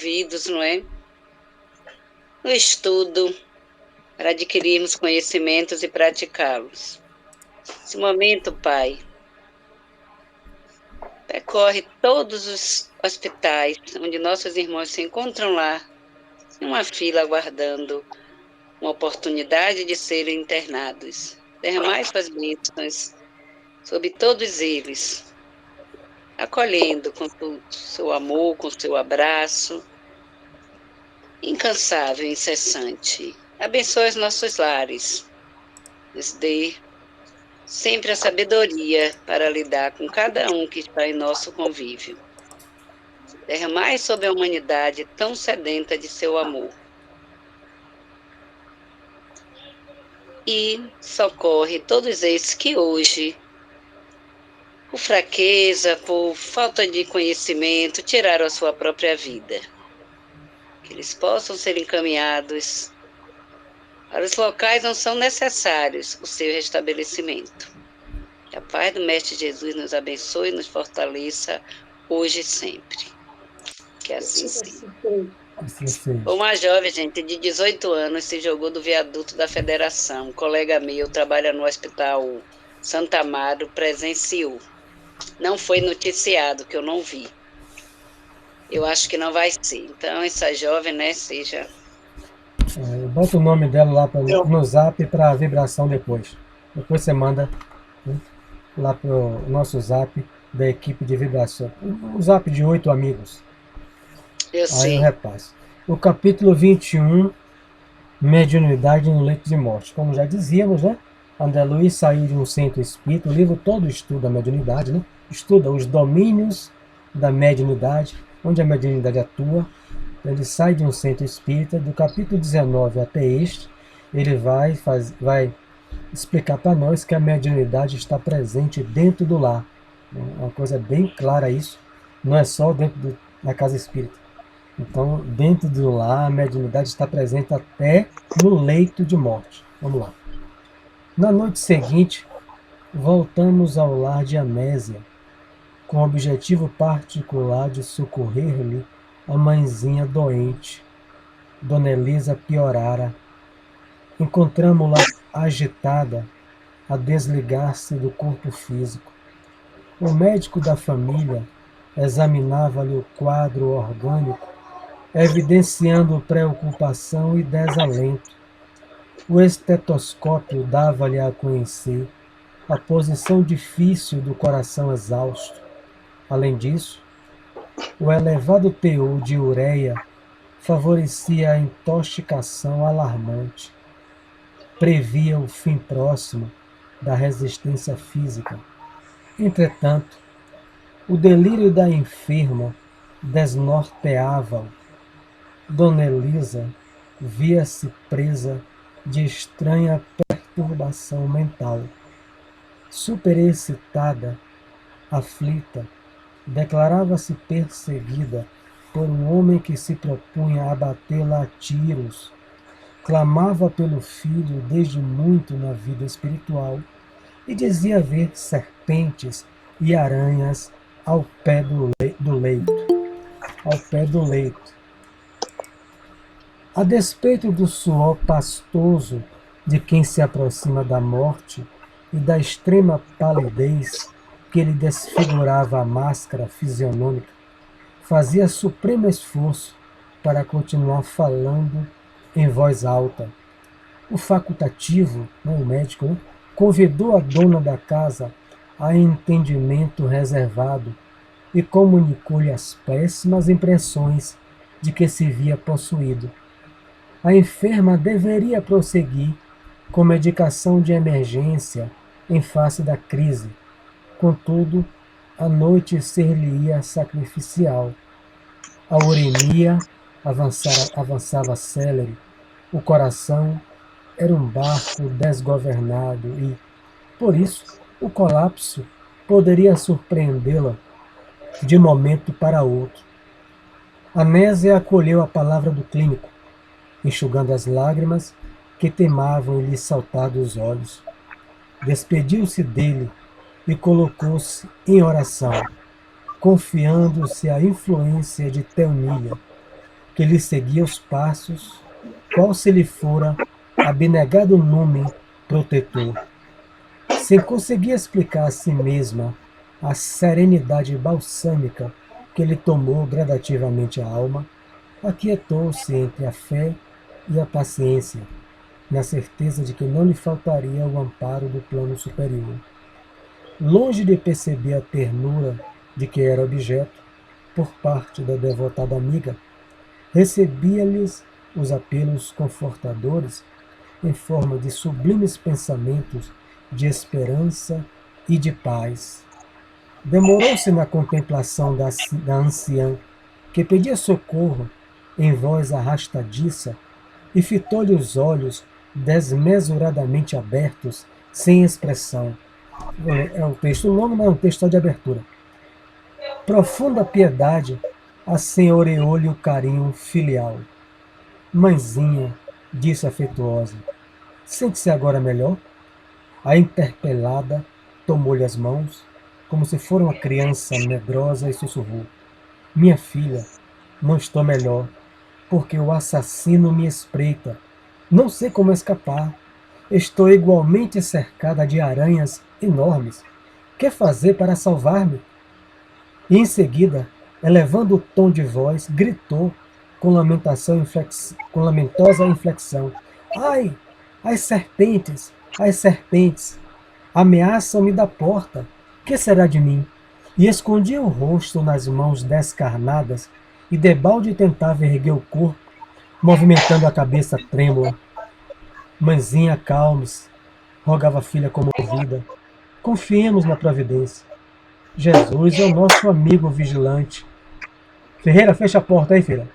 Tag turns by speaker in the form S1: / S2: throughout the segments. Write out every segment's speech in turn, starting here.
S1: envolvidos, não é? No estudo, para adquirirmos conhecimentos e praticá-los. Esse momento, Pai, percorre todos os hospitais onde nossos irmãos se encontram lá, em uma fila aguardando uma oportunidade de serem internados. Derramai suas bênçãos sobre todos eles, acolhendo com o seu amor, com o seu abraço, incansável e incessante. Abençoe os nossos lares, nos dê sempre a sabedoria para lidar com cada um que está em nosso convívio. Derramai sobre a humanidade tão sedenta de seu amor. E socorre todos esses que hoje, por fraqueza, por falta de conhecimento, tiraram a sua própria vida. Que eles possam ser encaminhados para os locais onde são necessários o seu restabelecimento. Que a paz do Mestre Jesus nos abençoe e nos fortaleça hoje e sempre. Que assim seja.
S2: Assim seja.
S1: Uma jovem, gente, de 18 anos se jogou do viaduto da Federação. Um colega meu trabalha no Hospital Santa Amaro, presenciou. Não foi noticiado, que eu não vi. Eu acho que não vai ser. Então, essa jovem, né, seja...
S2: Bota o nome dela lá no zap para vibração depois. Depois você manda, né, lá para o nosso zap da equipe de vibração. O zap de 8 amigos.
S1: Eu
S2: Aí
S1: sei.
S2: eu repasso. O capítulo 21, Mediunidade no leito de morte. Como já dizíamos, né? André Luiz saiu de um centro espírita. O livro todo estuda a mediunidade, né? Estuda os domínios da mediunidade, onde a mediunidade atua. Ele sai de um centro espírita, do capítulo 19 até este, ele vai explicar para nós que a mediunidade está presente dentro do lar. Uma coisa bem clara isso, não é só dentro da casa espírita. Então, dentro do lar, a mediunidade está presente até no leito de morte. Vamos lá. Na noite seguinte, voltamos ao lar de Amésia, com o objetivo particular de socorrer-lhe a mãezinha doente. Dona Elisa piorara. Encontramo-la agitada, a desligar-se do corpo físico. O médico da família examinava-lhe o quadro orgânico, evidenciando preocupação e desalento. O estetoscópio dava-lhe a conhecer a posição difícil do coração exausto. Além disso, o elevado teor de ureia favorecia a intoxicação alarmante. Previa o fim próximo da resistência física. Entretanto, o delírio da enferma desnorteava-o. Dona Elisa via-se presa de estranha perturbação mental. Superexcitada, aflita, declarava-se perseguida por um homem que se propunha a abatê-la a tiros. Clamava pelo filho desde muito na vida espiritual e dizia ver serpentes e aranhas ao pé do leito. Ao pé do leito. A despeito do suor pastoso de quem se aproxima da morte e da extrema palidez que lhe desfigurava a máscara fisionômica, fazia supremo esforço para continuar falando em voz alta. O facultativo, o médico, convidou a dona da casa a entendimento reservado e comunicou-lhe as péssimas impressões de que se via possuído. A enferma deveria prosseguir com medicação de emergência em face da crise. Contudo, a noite ser-lhe-ia sacrificial. A uremia avançava célere. O coração era um barco desgovernado e, por isso, o colapso poderia surpreendê-la de momento para outro. Amésia acolheu a palavra do clínico, enxugando as lágrimas que temavam lhe saltar dos olhos. Despediu-se dele e colocou-se em oração, confiando-se à influência de Teomília. que lhe seguia os passos, qual se lhe fora abnegado numen protetor. Sem conseguir explicar a si mesma a serenidade balsâmica que lhe tomou gradativamente a alma, aquietou-se entre a fé e a paciência, na certeza de que não lhe faltaria o amparo do plano superior. Longe de perceber a ternura de que era objeto, por parte da devotada amiga, recebia-lhes os apelos confortadores em forma de sublimes pensamentos de esperança e de paz. Demorou-se na contemplação da anciã, que pedia socorro em voz arrastadiça, e fitou-lhe os olhos desmesuradamente abertos, sem expressão. É um texto longo, mas é um texto só de abertura. Profunda piedade assenhoreou-lhe o carinho filial. Mãezinha, disse afetuosa, sente-se agora melhor? A interpelada tomou-lhe as mãos, como se fora uma criança medrosa, e sussurrou: minha filha, não estou melhor, porque o assassino me espreita. Não sei como escapar. Estou igualmente cercada de aranhas enormes. Que fazer para salvar-me? E em seguida, elevando o tom de voz, gritou com com lamentosa inflexão: ai, as serpentes, as serpentes! Ameaçam-me da porta. Que será de mim? E escondia o rosto nas mãos descarnadas e debalde tentava erguer o corpo, movimentando a cabeça trêmula. Mãezinha, calme-se, rogava a filha comovida. Confiemos na providência. Jesus é o nosso amigo vigilante. Ferreira, fecha a porta aí, filha.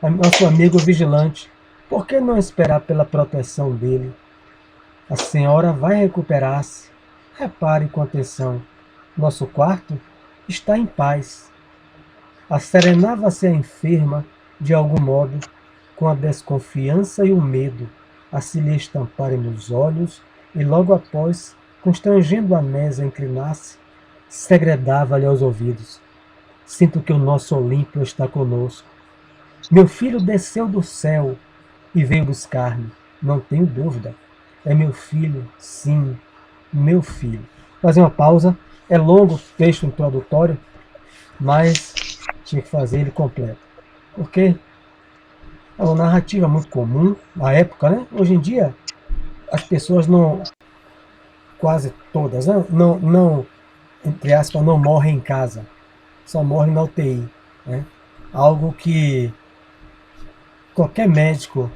S2: É nosso amigo vigilante. Por que não esperar pela proteção dele? A senhora vai recuperar-se. Repare com atenção. Nosso quarto está em paz. Asserenava-se a enferma, de algum modo, com a desconfiança e o medo a se lhe estamparem nos olhos, e logo após, constrangendo a Nésia a inclinar-se, segredava-lhe aos ouvidos: sinto que o nosso Olímpio está conosco. Meu filho desceu do céu e veio buscar-me, não tenho dúvida. É meu filho, sim, meu filho. Vou fazer uma pausa. É longo o texto introdutório, mas tinha que fazer ele completo. Porque é uma narrativa muito comum na época, né? Hoje em dia, as pessoas não, quase todas, né? Não, entre aspas, não morrem em casa. Só morrem na UTI. Né? Algo que qualquer médico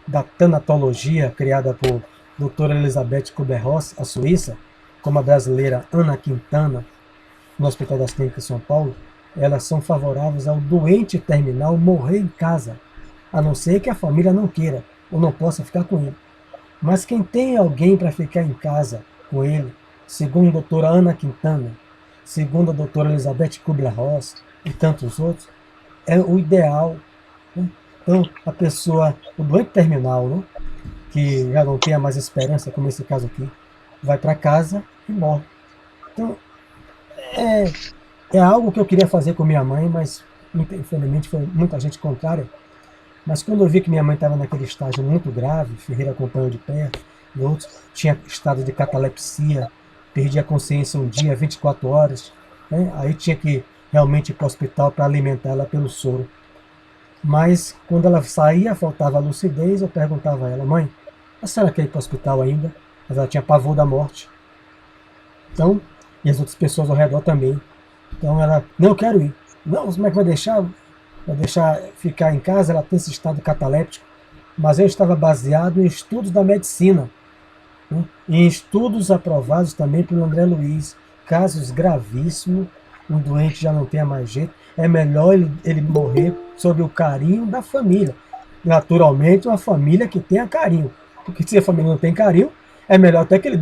S2: da tanatologia, criada por doutora Elizabeth Kubler-Ross, a suíça, como a brasileira Ana Quintana, no Hospital das Clínicas de São Paulo, elas são favoráveis ao doente terminal morrer em casa, a não ser que a família não queira ou não possa ficar com ele. Mas quem tem alguém para ficar em casa com ele, segundo a doutora Ana Quintana, segundo a doutora Elizabeth Kubler-Ross e tantos outros, é o ideal. Né? Então, a pessoa, o doente terminal, né, que já não tem mais esperança, como esse caso aqui, vai para casa e morre. Então, é algo que eu queria fazer com minha mãe, mas infelizmente foi muita gente contrária. Mas quando eu vi que minha mãe estava naquele estágio muito grave, Ferreira acompanhou de perto, e outros, tinha estado de catalepsia, perdia a consciência um dia, 24 horas, né? Aí tinha que realmente ir para o hospital para alimentar ela pelo soro. Mas quando ela saía, faltava lucidez, eu perguntava a ela: mãe, a senhora quer ir para o hospital ainda? Mas ela tinha pavor da morte. Então, e as outras pessoas ao redor também. Então ela: não, eu quero ir. Não, como é que vai deixar? Vai deixar ficar em casa? Ela tem esse estado cataléptico. Mas eu estava baseado em estudos da medicina, né? Em estudos aprovados também pelo André Luiz. Casos gravíssimos, um doente já não tenha mais jeito, é melhor ele morrer sob o carinho da família. Naturalmente, uma família que tenha carinho. Porque se a família não tem carinho, é melhor até que ele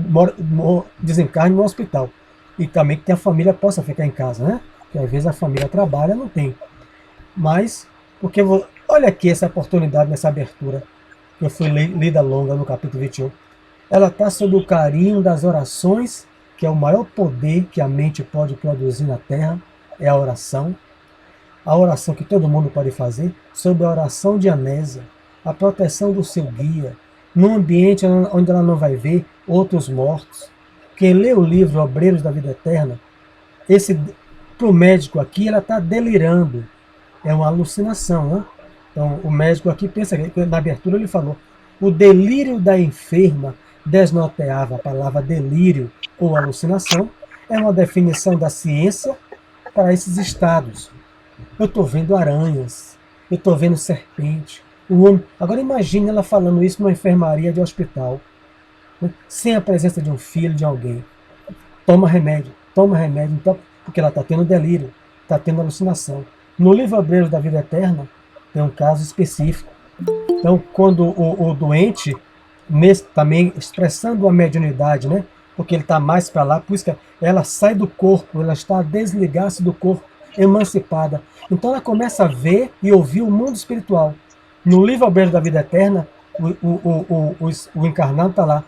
S2: desencarne no hospital. E também que a família possa ficar em casa, né? Porque às vezes a família trabalha, não tem. Mas, porque olha aqui essa oportunidade nessa abertura, que eu fui lida longa no capítulo 21. Ela está sob o carinho das orações, que é o maior poder que a mente pode produzir na Terra, é a oração. a oração que todo mundo pode fazer sobre a oração de Anésia, a proteção do seu guia, num ambiente onde ela não vai ver outros mortos. Quem lê o livro Obreiros da Vida Eterna, para o médico aqui, ela está delirando. É uma alucinação, né? Então, o médico aqui pensa, que na abertura ele falou, o delírio da enferma desnorteava a palavra delírio ou alucinação, é uma definição da ciência para esses estados. Eu estou vendo aranhas, eu estou vendo serpente. O homem... Agora imagine ela falando isso numa enfermaria de hospital, né? Sem a presença de um filho, de alguém. Toma remédio, então, porque ela está tendo delírio, está tendo alucinação. No livro Obreiros da Vida Eterna, tem um caso específico. Então, quando o doente, também expressando a mediunidade, né? Porque ele está mais para lá, por isso que ela sai do corpo, ela está a desligar-se do corpo, emancipada. Então ela começa a ver e ouvir o mundo espiritual. No livro Obreiros da Vida Eterna, o encarnado está lá.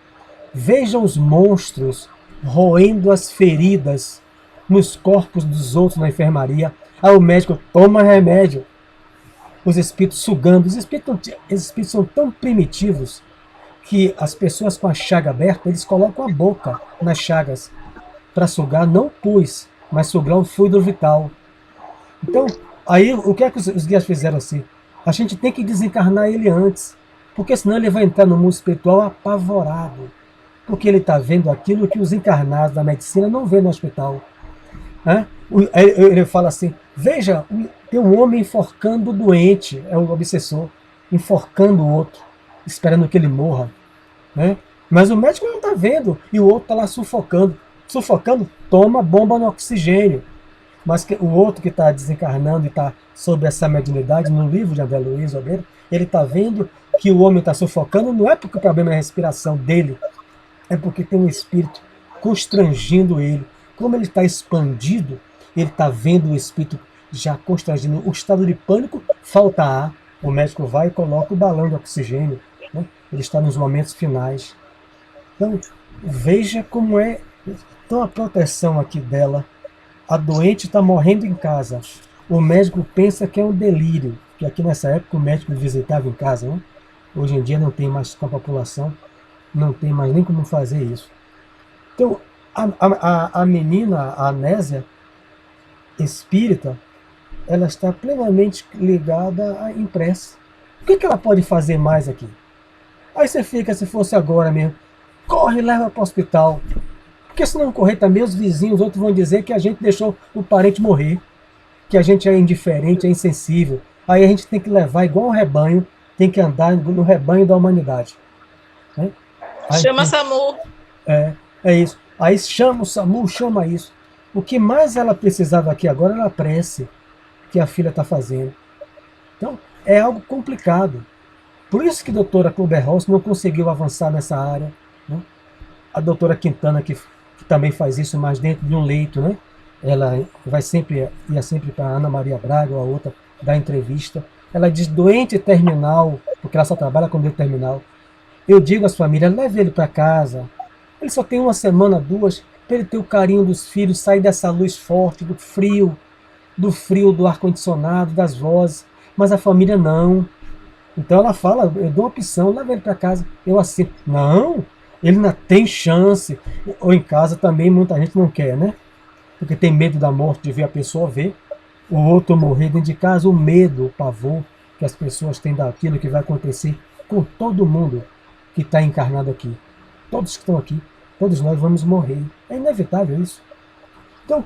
S2: Vejam os monstros roendo as feridas nos corpos dos outros na enfermaria. Aí o médico toma remédio. Os espíritos sugando. Os espíritos são tão primitivos que as pessoas com a chaga aberta, eles colocam a boca nas chagas para sugar, não pus, mas sugar um fluido vital. Então, aí o que é que os guias fizeram assim? A gente tem que desencarnar ele antes, porque senão ele vai entrar no mundo espiritual apavorado, porque ele está vendo aquilo que os encarnados da medicina não vê no hospital. Ele fala assim, veja, tem um homem enforcando o doente, é o obsessor, enforcando o outro, esperando que ele morra. Mas o médico não está vendo, e o outro está lá sufocando, toma bomba no oxigênio. Mas o outro que está desencarnando e está sob essa mediunidade, no livro de André Luiz Obreiro, ele está vendo que o homem está sufocando, não é porque o problema é a respiração dele, é porque tem um espírito constrangindo ele. Como ele está expandido, ele está vendo o espírito já constrangindo. O estado de pânico, falta ar, o médico vai e coloca o balão de oxigênio. Ele está nos momentos finais. Então, veja como é. Então, a proteção aqui dela. A doente está morrendo em casa. O médico pensa que é um delírio. Que aqui nessa época o médico visitava em casa. Né? Hoje em dia não tem mais com a população. Não tem mais nem como fazer isso. Então, a menina, a Anésia, espírita, ela está plenamente ligada à prece. O que ela pode fazer mais aqui? Aí você fica, se fosse agora mesmo, corre e leva para o hospital. Porque se não correr também, os vizinhos, outros vão dizer que a gente deixou o parente morrer, que a gente é indiferente, é insensível. Aí a gente tem que levar igual um rebanho, tem que andar no rebanho da humanidade. Né? Aí,
S3: chama SAMU.
S2: É isso. Aí chama o SAMU, chama isso. O que mais ela precisava aqui agora era a prece que a filha está fazendo. Então, é algo complicado. Por isso que a doutora Kluber-Ross não conseguiu avançar nessa área. Né? A doutora Quintana, que também faz isso, mas dentro de um leito, né? Ela ia sempre para Ana Maria Braga, ou a outra, dar entrevista. Ela diz doente terminal, porque ela só trabalha com doente terminal. Eu digo às famílias, leve ele para casa. Ele só tem 1 semana, 2, para ele ter o carinho dos filhos, sair dessa luz forte, do frio do ar-condicionado, das vozes. Mas a família não. Então ela fala, eu dou uma opção, leva ele para casa. Eu aceito. Não, ele ainda tem chance. Ou em casa também muita gente não quer, né? Porque tem medo da morte, de ver a pessoa ver o outro morrer dentro de casa, o medo, o pavor que as pessoas têm daquilo que vai acontecer com todo mundo que está encarnado aqui. Todos que estão aqui, todos nós vamos morrer. É inevitável isso. Então,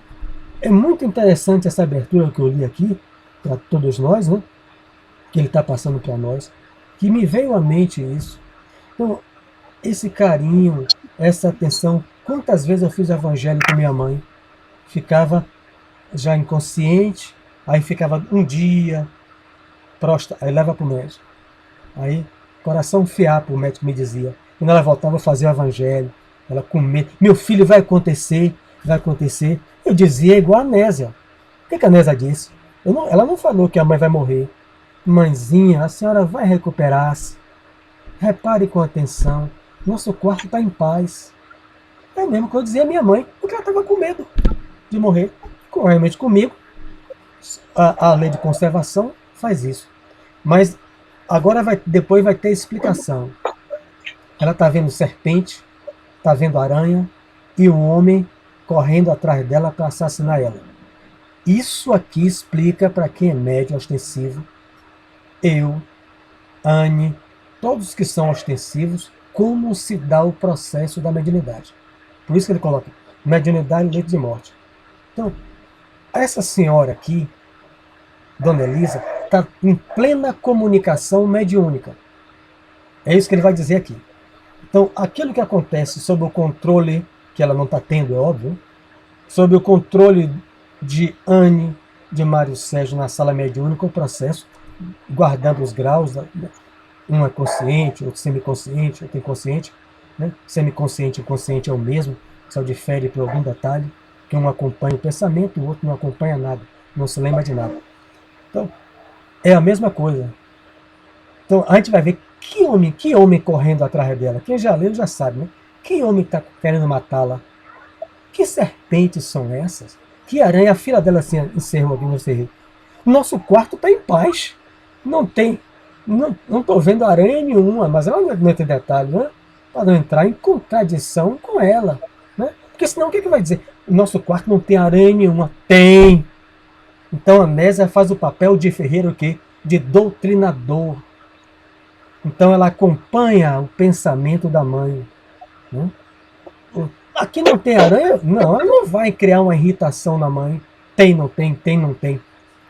S2: é muito interessante essa abertura que eu li aqui, para todos nós, né? Que ele está passando para nós, que me veio à mente isso. Então, esse carinho, essa atenção. Quantas vezes eu fiz evangelho com minha mãe? Ficava já inconsciente, aí ficava um dia, aí leva para o médico. Aí, coração fiapo, o médico me dizia. Quando ela voltava a fazer o evangelho, ela com medo. Meu filho, vai acontecer. Eu dizia igual a Anésia. O que a Anésia disse? Ela não falou que a mãe vai morrer. Mãezinha, a senhora vai recuperar-se. Repare com atenção. Nosso quarto está em paz. É mesmo que eu dizia à minha mãe, porque ela estava com medo de morrer. Realmente comigo. A lei de conservação faz isso. Mas agora depois vai ter explicação. Ela está vendo serpente, está vendo aranha e um homem correndo atrás dela para assassinar ela. Isso aqui explica para quem é médium ostensivo, eu, Anne, todos que são ostensivos, como se dá o processo da mediunidade. Por isso que ele coloca mediunidade e leito de morte. Então, essa senhora aqui, Dona Elisa, está em plena comunicação mediúnica. É isso que ele vai dizer aqui. Então, aquilo que acontece sob o controle, que ela não está tendo, é óbvio, sob o controle de Anne, de Mário Sérgio na sala mediúnica, o processo, guardando os graus, um é consciente, outro semiconsciente, outro inconsciente, né? Semiconsciente e inconsciente é o mesmo, só difere por algum detalhe, que um acompanha o pensamento, o outro não acompanha nada, não se lembra de nada. Então, é a mesma coisa. Então, a gente vai ver que homem correndo atrás dela. Quem já leu já sabe, né? Que homem está querendo matá-la? Que serpentes são essas? Que aranha? A fila dela assim, encerrou aqui no cerrito. Nosso quarto está em paz. Não tem. Não estou vendo aranha nenhuma, mas ela não entra em detalhe, né? Para não entrar em contradição com ela. Né? Porque senão o que vai dizer? O nosso quarto não tem aranha nenhuma. Tem! Então a Nésia faz o papel de ferreiro o quê? De doutrinador. Então ela acompanha o pensamento da mãe. Né? Aqui não tem aranha? Não, ela não vai criar uma irritação na mãe. Tem, não tem, tem, não tem.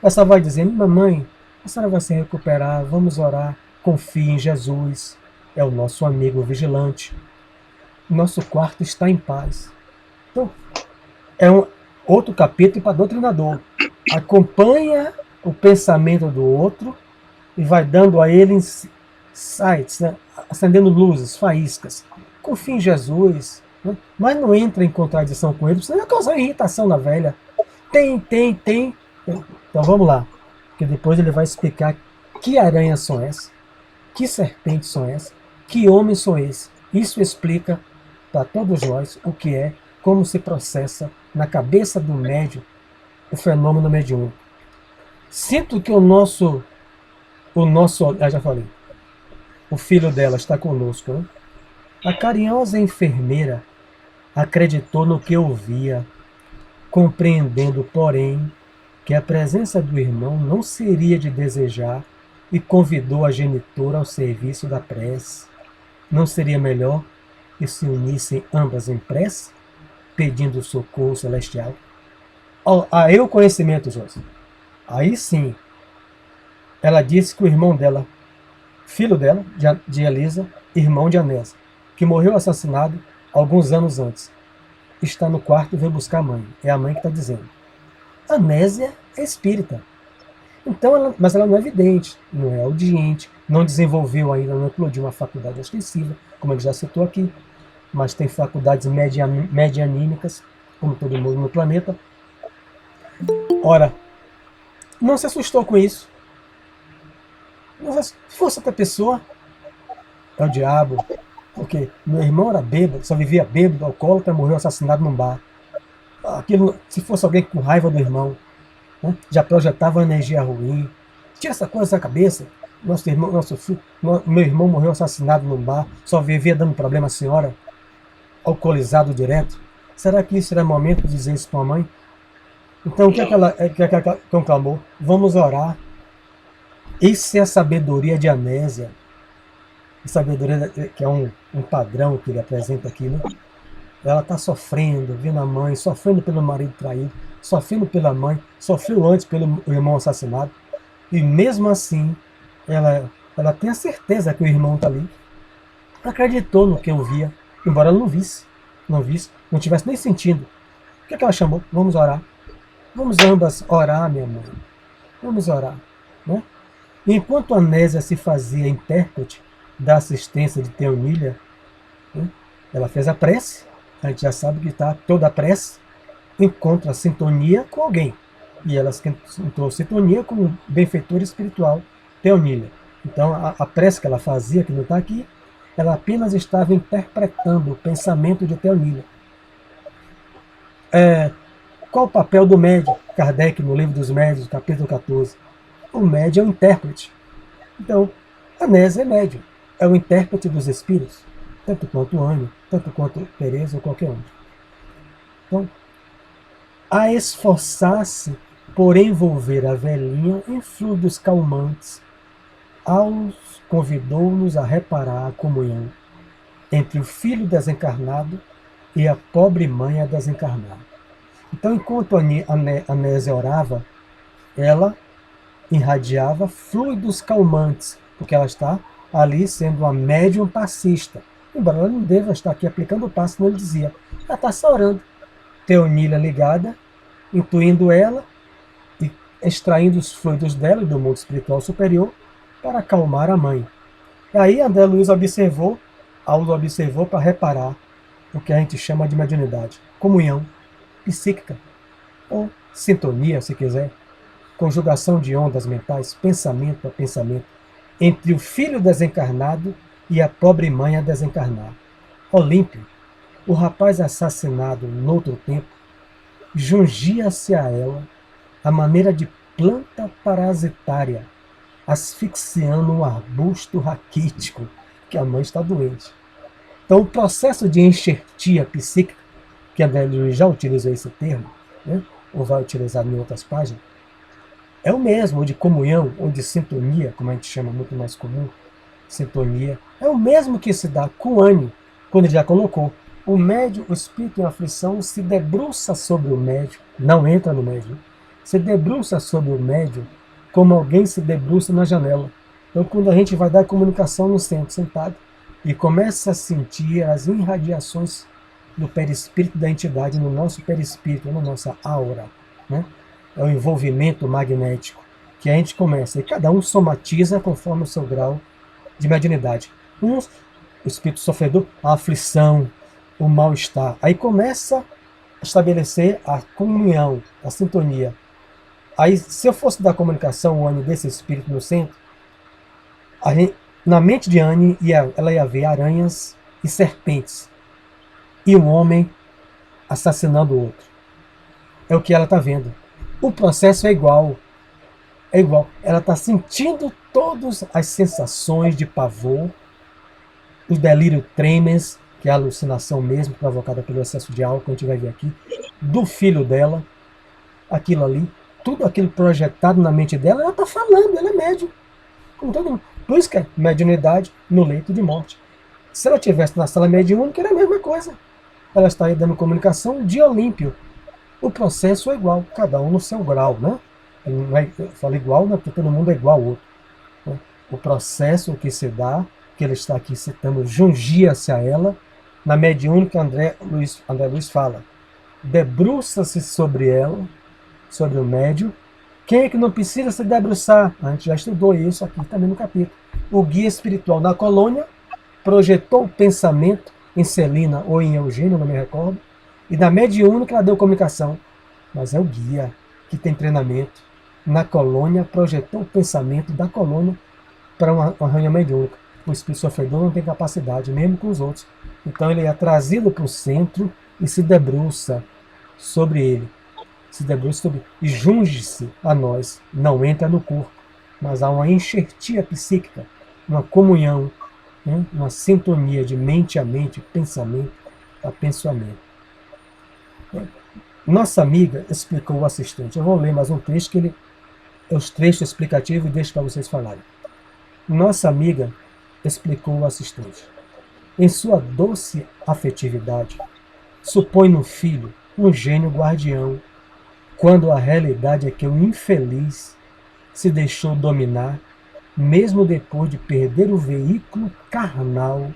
S2: Ela só vai dizer, mamãe, a senhora vai se recuperar, vamos orar, confie em Jesus, é o nosso amigo vigilante. Nosso quarto está em paz. Então, é outro capítulo para doutrinador. Acompanha o pensamento do outro e vai dando a ele insights, né? Acendendo luzes, faíscas. Confie em Jesus, né? Mas não entra em contradição com ele, senão vai causar irritação na velha. Tem. Então vamos lá, porque depois ele vai explicar que aranhas são essas, que serpentes são essas, que homens são esses. Isso explica para todos nós o que é, como se processa na cabeça do médium o fenômeno mediúnico. Sinto que o nosso, já falei, o filho dela está conosco, né? A carinhosa enfermeira acreditou no que ouvia, compreendendo, porém, que a presença do irmão não seria de desejar e convidou a genitora ao serviço da prece. Não seria melhor que se unissem ambas em prece, pedindo socorro celestial? Aí o conhecimento, José. Aí sim, ela disse que o irmão dela, filho dela, de Elisa, irmão de Anésia, que morreu assassinado alguns anos antes, está no quarto e veio buscar a mãe. É a mãe que está dizendo. Anésia é espírita. Então, mas ela não é vidente, não é audiente, não desenvolveu ainda, não eclodiu uma faculdade ostensiva, como ele já citou aqui, mas tem faculdades medianímicas, como todo mundo no planeta. Ora, não se assustou com isso. Se fosse outra pessoa, é o diabo. Porque meu irmão era bêbado, só vivia bêbado, alcoólatra, morreu assassinado num bar. Aquilo, se fosse alguém com raiva do irmão, né, já projetava uma energia ruim. Tira essa coisa da cabeça. Meu irmão morreu assassinado num bar, só vivia dando problema à senhora, alcoolizado direto. Será que isso era momento de dizer isso para a mãe? Então o que é que ela conclamou? Vamos orar. Isso é a sabedoria de Anésia. A sabedoria que é um padrão que ele apresenta aqui, né? Ela está sofrendo, vendo a mãe, sofrendo pelo marido traído, sofrendo pela mãe, sofreu antes pelo irmão assassinado. E mesmo assim, ela tem a certeza que o irmão está ali. Acreditou no que eu via, embora ela não visse, não tivesse nem sentindo. O que ela chamou? Vamos orar. Vamos ambas orar, minha mãe. Vamos orar. Né? E enquanto a Anésia se fazia intérprete da assistência de Teonília, né, ela fez a prece. A gente já sabe que toda a prece encontra sintonia com alguém. E ela encontrou sintonia com o benfeitor espiritual, Teonília. Então, a prece que ela fazia, que não está aqui, ela apenas estava interpretando o pensamento de Teonília. Qual o papel do médium? Kardec, no livro dos médiuns, capítulo 14. O médium é o intérprete. Então, Anésio é médium. É o intérprete dos espíritos. Tanto quanto Anne, tanto quanto Teresa ou qualquer um. Então, a esforçar-se por envolver a velhinha em fluidos calmantes, convidou-nos a reparar a comunhão entre o filho desencarnado e a pobre mãe a desencarnar. Então, enquanto Anésia orava, ela irradiava fluidos calmantes, porque ela está ali sendo uma médium passista. Embora ela não deva estar aqui aplicando o passe, como ele dizia. Ela está só orando. Teonília ligada, intuindo ela e extraindo os fluidos dela do mundo espiritual superior para acalmar a mãe. E aí André Luiz observou para reparar o que a gente chama de mediunidade, comunhão psíquica, ou sintonia, se quiser, conjugação de ondas mentais, pensamento a pensamento, entre o filho desencarnado e a pobre mãe a desencarnar. Olímpio, o rapaz assassinado noutro tempo, jungia-se a ela a maneira de planta parasitária, asfixiando um arbusto raquítico, que a mãe está doente. Então, o processo de enxertia psíquica, que André Luiz já utilizou esse termo, né, ou vai utilizar em outras páginas, é o mesmo, ou de comunhão, ou de sintonia, como a gente chama muito mais comum, sintonia, é o mesmo que se dá com Anne, quando ele já colocou. O médium, o espírito em aflição, se debruça sobre o médium, não entra no médium, se debruça sobre o médium como alguém se debruça na janela. Então, quando a gente vai dar comunicação no centro, sentado, e começa a sentir as irradiações do perispírito da entidade no nosso perispírito, na nossa aura, né? É o envolvimento magnético que a gente começa, e cada um somatiza conforme o seu grau de mediunidade. O espírito sofredor, a aflição, o mal-estar. Aí começa a estabelecer a comunhão, a sintonia. Aí, se eu fosse dar comunicação ao Anne desse espírito no centro, na mente de Anne, ela ia ver aranhas e serpentes, e um homem assassinando o outro. É o que ela está vendo. O processo é igual. É igual. Ela está sentindo todas as sensações de pavor, o delírio tremens, que é a alucinação mesmo, provocada pelo excesso de álcool, a gente vai ver aqui, do filho dela, aquilo ali, tudo aquilo projetado na mente dela, ela está falando, ela é médium. Como todo mundo. Por isso que é mediunidade no leito de morte. Se ela estivesse na sala mediúnica, era a mesma coisa. Ela estaria dando comunicação de Olímpio. O processo é igual, cada um no seu grau, né? Eu falo igual, né? Porque todo mundo é igual ao outro. Né? O processo que se dá, que ele está aqui citando, jungia-se a ela, na mediúnica André Luiz fala, debruça-se sobre ela, sobre o médium. Quem é que não precisa se debruçar? A gente já estudou isso aqui também no capítulo. O guia espiritual na colônia projetou o pensamento em Celina ou em Eugênio, não me recordo, e da mediúnica ela deu comunicação. Mas é o guia que tem treinamento. Na colônia, projetou o pensamento da colônia para uma reunião mediúnica. O espírito sofredor não tem capacidade, mesmo com os outros. Então ele é trazido para o centro e se debruça sobre ele. Se debruça sobre e junge-se a nós. Não entra no corpo, mas há uma enxertia psíquica, uma comunhão, né? Uma sintonia de mente a mente, pensamento a pensamento. Nossa amiga explicou o assistente. Eu vou ler mais um trecho, que ele é os trechos explicativos e deixo para vocês falarem. Nossa amiga explicou o assistente. Em sua doce afetividade, supõe no filho um gênio guardião, quando a realidade é que o infeliz se deixou dominar, mesmo depois de perder o veículo carnal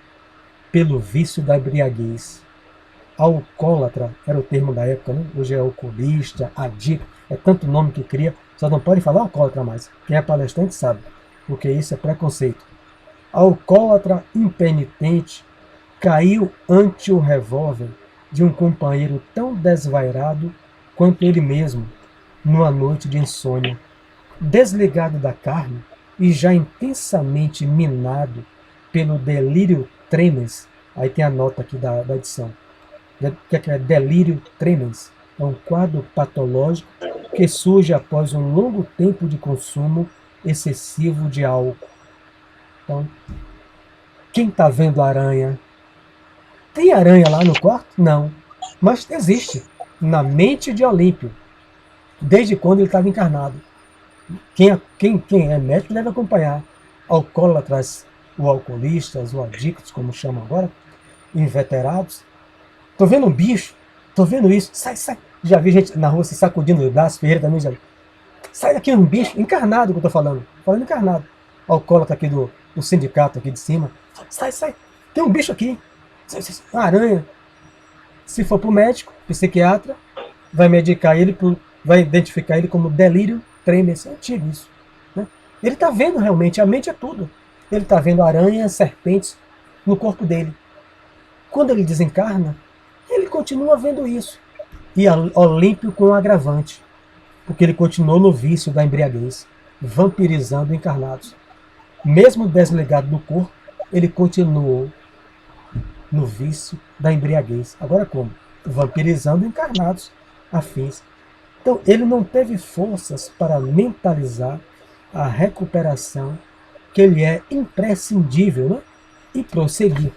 S2: pelo vício da embriaguez. Alcoólatra era o termo da época, né? Hoje é alcoolista, adicto, é tanto nome que cria, só não pode falar alcoólatra mais. Quem é palestrante sabe, porque isso é preconceito. Alcoólatra impenitente caiu ante o revólver de um companheiro tão desvairado quanto ele mesmo, numa noite de insônia. Desligado da carne e já intensamente minado pelo delírio tremens, aí tem a nota aqui da edição, que é delírio tremens, É um quadro patológico que surge após um longo tempo de consumo excessivo de álcool. Então, quem está vendo aranha? Tem aranha lá no quarto? Não. Mas existe. Na mente de Olímpio. Desde quando ele estava encarnado. Quem é médico deve acompanhar. Alcoólatras, ou alcoolistas, ou adictos, como chamam agora, inveterados. Tô vendo um bicho, tô vendo isso, sai, sai. Já vi gente na rua se sacudindo o braço, Ferreira também já. Sai daqui um bicho, encarnado que eu tô falando encarnado. Alcoólatra aqui do sindicato aqui de cima. Sai, sai, tem um bicho aqui, uma aranha. Se for pro médico, psiquiatra, vai medicar ele, vai identificar ele como delírio tremens. É antigo isso. Né? Ele tá vendo realmente, a mente é tudo. Ele tá vendo aranhas, serpentes no corpo dele. Quando ele desencarna, ele continua vendo isso. E Olímpio com um agravante, porque ele continuou no vício da embriaguez, vampirizando encarnados. Mesmo desligado do corpo, ele continuou no vício da embriaguez. Agora como? Vampirizando encarnados afins. Então ele não teve forças para mentalizar a recuperação, que ele é imprescindível, né? E prosseguir,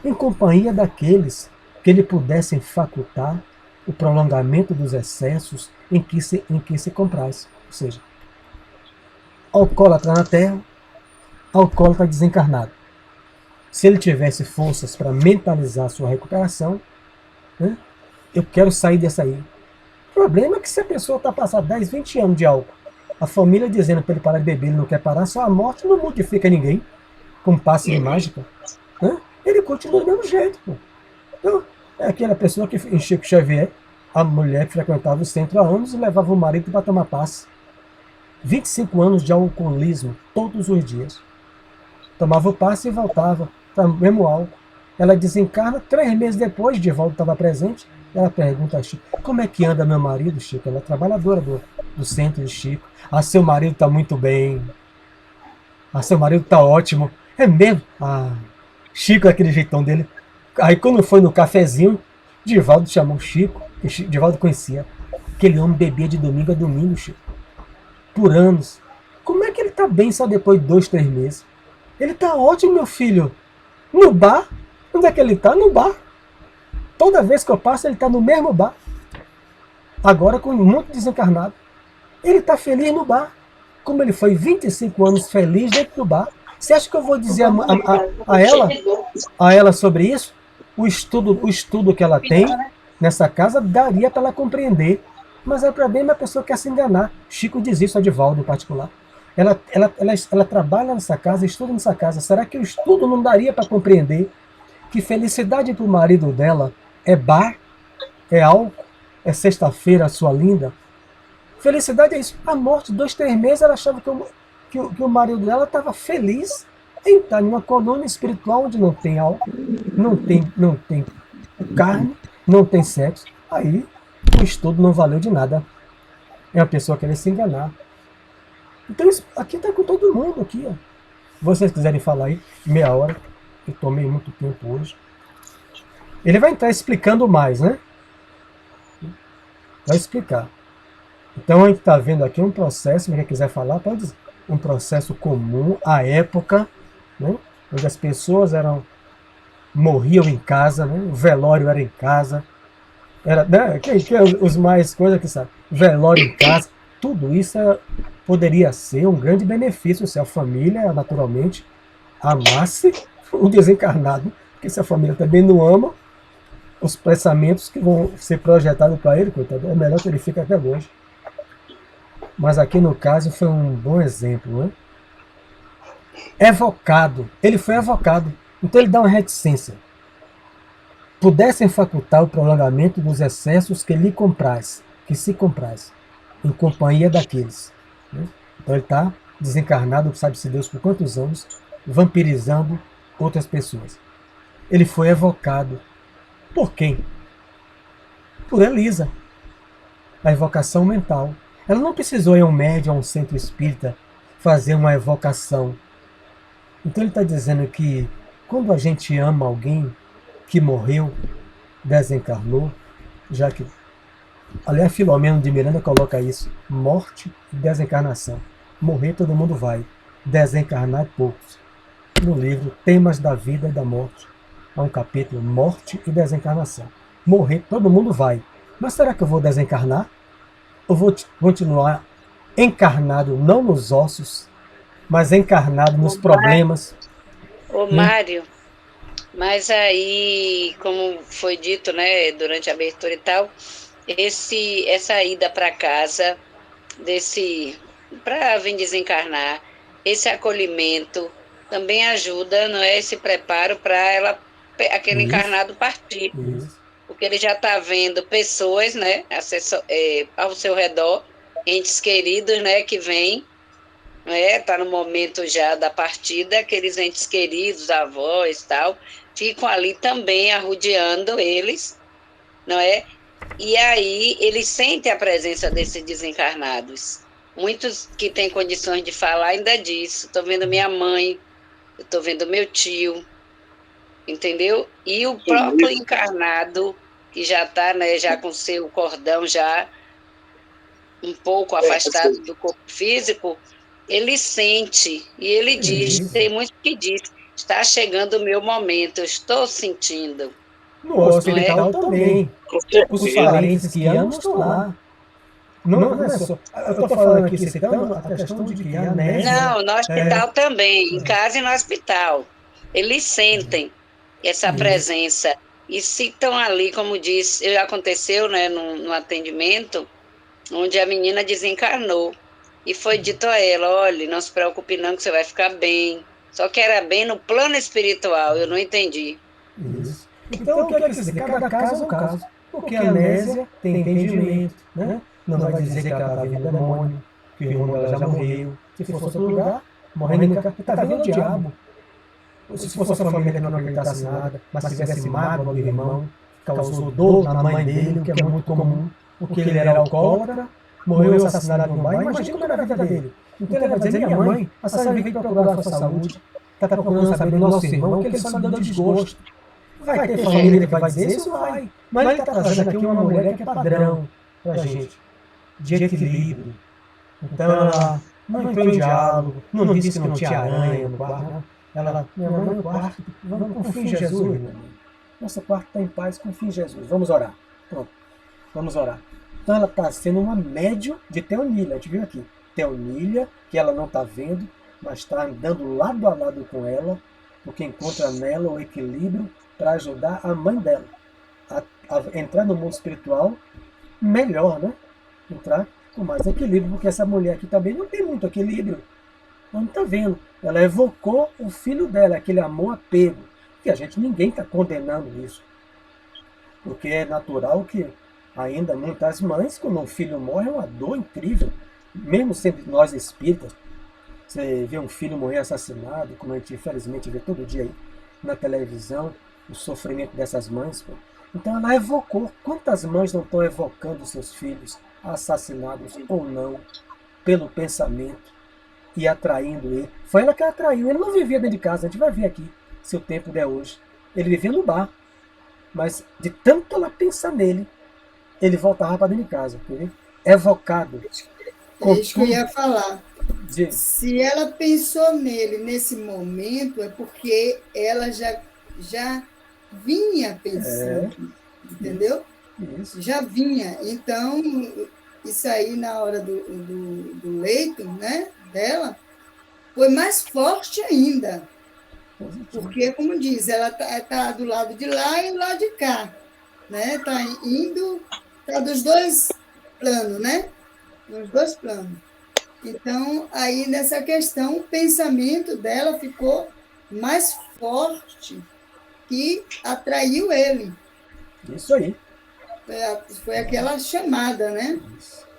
S2: em companhia daqueles que lhe pudessem facultar o prolongamento dos excessos em que se compraz. Ou seja, alcoólatra na terra, alcoólatra desencarnado. Se ele tivesse forças para mentalizar sua recuperação, né, eu quero sair dessa aí. O problema é que se a pessoa está passando 10, 20 anos de álcool, a família dizendo para ele parar de beber, ele não quer parar, só a morte não modifica ninguém, com passe de mágica. Né? Ele continua do mesmo jeito. Pô. Então, é aquela pessoa que em Chico Xavier, a mulher que frequentava o centro há anos e levava o marido para tomar passe. 25 anos de alcoolismo, todos os dias. Tomava o passe e voltava para o mesmo álcool. Ela desencarna, 3 meses depois, de volta estava presente, ela pergunta a Chico, como é que anda meu marido, Chico? Ela é trabalhadora do centro de Chico. Ah, seu marido está muito bem. Ah, seu marido está ótimo. É mesmo? Ah, Chico, aquele jeitão dele. Aí quando foi no cafezinho, Divaldo chamou Chico, que Divaldo conhecia. Aquele homem bebia de domingo a domingo, Chico. Por anos. Como é que ele tá bem só depois de 2, 3 meses? Ele tá ótimo, meu filho. No bar? Onde é que ele tá? No bar. Toda vez que eu passo, ele tá no mesmo bar. Agora com muito desencarnado. Ele tá feliz no bar. Como ele foi 25 anos feliz dentro do bar. Você acha que eu vou dizer a ela sobre isso? O estudo que ela tem nessa casa daria para ela compreender. Mas é problema, a pessoa quer se enganar. Chico diz isso, a Divaldo em particular. Ela trabalha nessa casa, estuda nessa casa. Será que o estudo não daria para compreender que felicidade para o marido dela é bar, é álcool, é sexta-feira, sua linda? Felicidade é isso. A morte, 2, 3 meses, ela achava que o marido dela estava feliz em estar numa colônia espiritual onde não tem álcool, não tem carne, não tem sexo. Aí o estudo não valeu de nada. É uma pessoa querendo se enganar. Então isso aqui está com todo mundo aqui. Ó. Se vocês quiserem falar aí, meia hora, eu tomei muito tempo hoje. Ele vai entrar explicando mais, né? Vai explicar. Então a gente está vendo aqui um processo, quem quiser falar, pode dizer. Um processo comum à época, né? Onde as pessoas morriam em casa, né? O velório era em casa. Era, né? Quem os mais coisas que sabe? Velório em casa. Tudo isso poderia ser um grande benefício se a família, naturalmente, amasse o desencarnado. Porque se a família também não ama, os pensamentos que vão ser projetados para ele, coitado, é melhor que ele fique até longe. Mas aqui no caso foi um bom exemplo, né? Evocado. Ele foi evocado. Então ele dá uma reticência. Pudessem facultar o prolongamento dos excessos que se compraz, em companhia daqueles. Né? Então ele está desencarnado, sabe-se Deus por quantos anos, vampirizando outras pessoas. Ele foi evocado. Por quem? Por Elisa. A evocação mental. Ela não precisou ir a um médium, a um centro espírita, fazer uma evocação. Então ele está dizendo que quando a gente ama alguém que morreu, desencarnou, já que Aliás, Filomeno de Miranda coloca isso: morte e desencarnação. Morrer todo mundo vai, desencarnar poucos. No livro Temas da Vida e da Morte, há um capítulo Morte e Desencarnação. Morrer todo mundo vai, mas será que eu vou desencarnar? Ou vou continuar encarnado não nos ossos, mas encarnado nos problemas?
S1: Ô, Mário, mas aí, como foi dito, né, durante a abertura e tal, essa ida para casa desse para vir desencarnar, esse acolhimento também ajuda, não é, esse preparo para ela aquele
S2: Isso,
S1: encarnado partir,
S2: isso.
S1: porque ele já está vendo pessoas, né, ao seu redor, entes queridos, né, que vêm, né, tá no momento já da partida, aqueles entes queridos, avós, tal, ficam ali também arrodeando eles, não é? E aí eles sentem a presença desses desencarnados. Muitos que têm condições de falar ainda disso. Estou vendo minha mãe, eu estou vendo meu tio, entendeu? E o próprio encarnado, que já está, né, já com seu cordão já um pouco afastado do corpo físico, ele sente e ele diz,
S2: Isso.
S1: tem muito que diz, está chegando o meu momento, eu estou sentindo,
S2: No
S1: não é?
S2: hospital também. Os parentes que amam estão lá. Não é só. Eu estou falando aqui, citando a questão de que a amnésia.
S1: Não, no hospital também, em casa e no hospital. Eles sentem essa
S2: Isso.
S1: presença e se estão ali, como disse, aconteceu, né, no atendimento, onde a menina desencarnou. E foi dito a ela, olha, não se preocupe não que você vai ficar bem. Só que era bem no plano espiritual, eu não entendi.
S2: Isso. Então, o que é que dizer? Cada caso é um caso. Porque a amnésia tem entendimento, né? Não vai dizer que ela está vendo demônio, que o irmão dela já morreu. Se fosse outro lugar, morrendo em casa, está vendo o diabo. Se fosse a família que não acreditasse em nada, mas tivesse mágoa do irmão, causou dor na mãe dele, o que é muito comum, porque ele era alcoólatra, morreu assassinado no bairro. Imagina como era a vida dele. Então ele vai dizer: minha mãe, a senhora veio procurar a sua saúde, está procurando saber do nosso irmão, que ele só me deu desgosto. Vai ter família que vai dizer isso? Vai. Mas ele está trazendo aqui uma mulher que é padrão para a gente, de equilíbrio. Então ela não entrou em diálogo, não disse que não tinha aranha no quarto. Né? Ela, minha mãe, no quarto, vamos confiar em Jesus, minha mãe. Nosso quarto está em paz, confia em Jesus. Vamos orar. Pronto, vamos orar. Então ela está sendo uma médium de Teonília, a gente viu aqui. Teonília, que ela não está vendo, mas está andando lado a lado com ela, porque encontra nela o equilíbrio para ajudar a mãe dela a entrar no mundo espiritual melhor, né? Entrar com mais equilíbrio, porque essa mulher aqui também não tem muito equilíbrio. Não está vendo. Ela evocou o filho dela, aquele amor apego. E a gente, ninguém está condenando isso. Porque é natural que ainda muitas mães, quando um filho morre, é uma dor incrível. Mesmo sendo nós espíritas, você vê um filho morrer assassinado, como a gente infelizmente vê todo dia aí na televisão, o sofrimento dessas mães. Pô. Então ela evocou. Quantas mães não estão evocando seus filhos assassinados ou não, pelo pensamento e atraindo ele? Foi ela que atraiu. Ele não vivia dentro de casa, a gente vai ver aqui, se o tempo der hoje. Ele vivia no bar, mas de tanto ela pensar nele, ele voltava para dentro de casa. Entendeu? Evocado.
S3: É isso que eu ia falar.
S2: De...
S3: Se ela pensou nele nesse momento, é porque ela já vinha pensando, entendeu?
S2: Isso.
S3: Já vinha. Então, isso aí na hora do leito, né, dela, foi mais forte ainda. Porque, como diz, ela tá do lado de lá e do lado de cá. Né? Tá dos dois planos, né? Nos dois planos. Então, aí nessa questão, o pensamento dela ficou mais forte que atraiu ele.
S2: Isso aí.
S3: Foi aquela chamada, né?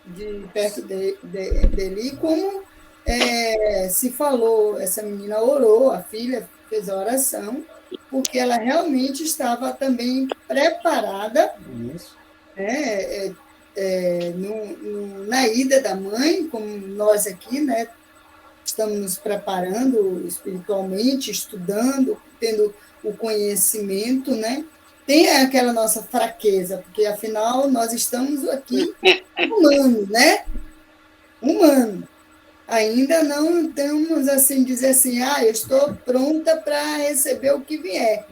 S3: De perto dele. E como se falou, essa menina orou, a filha fez a oração, porque ela realmente estava também preparada.
S2: Isso.
S3: Na ida da mãe, como nós aqui, né, estamos nos preparando espiritualmente, estudando, tendo o conhecimento, né? tem aquela nossa fraqueza, porque afinal nós estamos aqui humanos, né? Humano. Ainda não estamos assim, dizer assim, eu estou pronta para receber o que vier.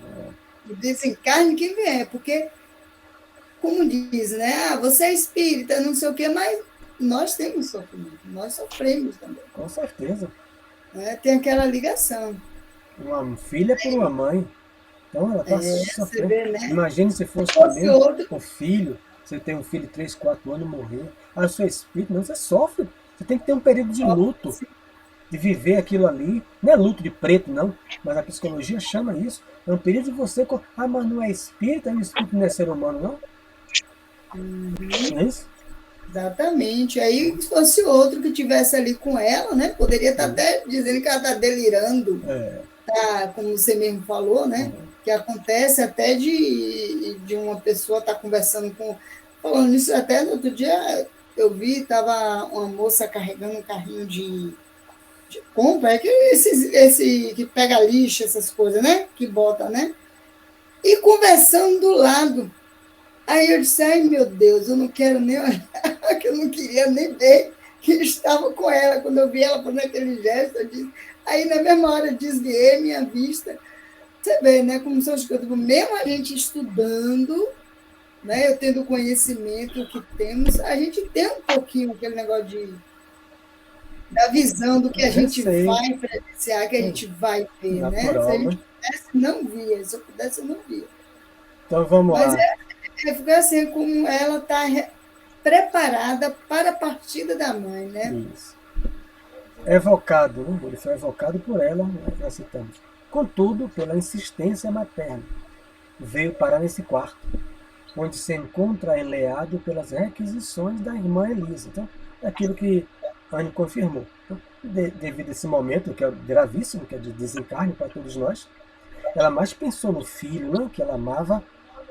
S3: O desencarne que vier, porque, como diz, né? Você é espírita, não sei o quê, mas nós temos sofrimento, nós sofremos também.
S2: Com certeza.
S3: Né? Tem aquela ligação.
S2: Uma filha por uma mãe. Então ela está sofrendo.
S3: Vê, né?
S2: Imagine se fosse também o filho. Você tem um filho de 3, 4 anos morrer. Eu sou espírito, não, você sofre. Você tem que ter um período de luto, de viver aquilo ali. Não é luto de preto, não, mas a psicologia chama isso. É um período de você. Mas não é espírita, e o espírito não é ser humano, não? Não é isso?
S3: Exatamente. Aí, se fosse outro que estivesse ali com ela, né? Poderia estar até dizendo que ela está delirando. Tá, como você mesmo falou, né? Que acontece até de uma pessoa estar conversando com... Falando isso, até no outro dia eu vi, estava uma moça carregando um carrinho de compra, que esse que pega lixo, essas coisas, né? Que bota, né? E conversando do lado. Aí eu disse, ai meu Deus, eu não quero nem olhar, que eu não queria nem ver que estava com ela. Quando eu vi ela fazendo aquele gesto, eu disse, aí na mesma hora desviei minha vista. Você vê, né? Como são as coisas, mesmo a gente estudando, né? Eu tendo conhecimento que temos, a gente tem um pouquinho aquele negócio da visão do que a gente vai presenciar, que a gente vai ver,
S2: natural,
S3: né? Se a gente pudesse, não via. Se eu pudesse, eu não via.
S2: Então vamos lá.
S3: Mas fica assim, como ela está preparada para a partida da mãe, né?
S2: Isso. Evocado, né? Ele foi evocado por ela, nós citamos. Contudo, pela insistência materna, veio parar nesse quarto, onde se encontra enleado pelas requisições da irmã Elisa. Então, é aquilo que Anne confirmou. Então, devido a esse momento, que é gravíssimo, que é de desencarne para todos nós, ela mais pensou no filho, não, que ela amava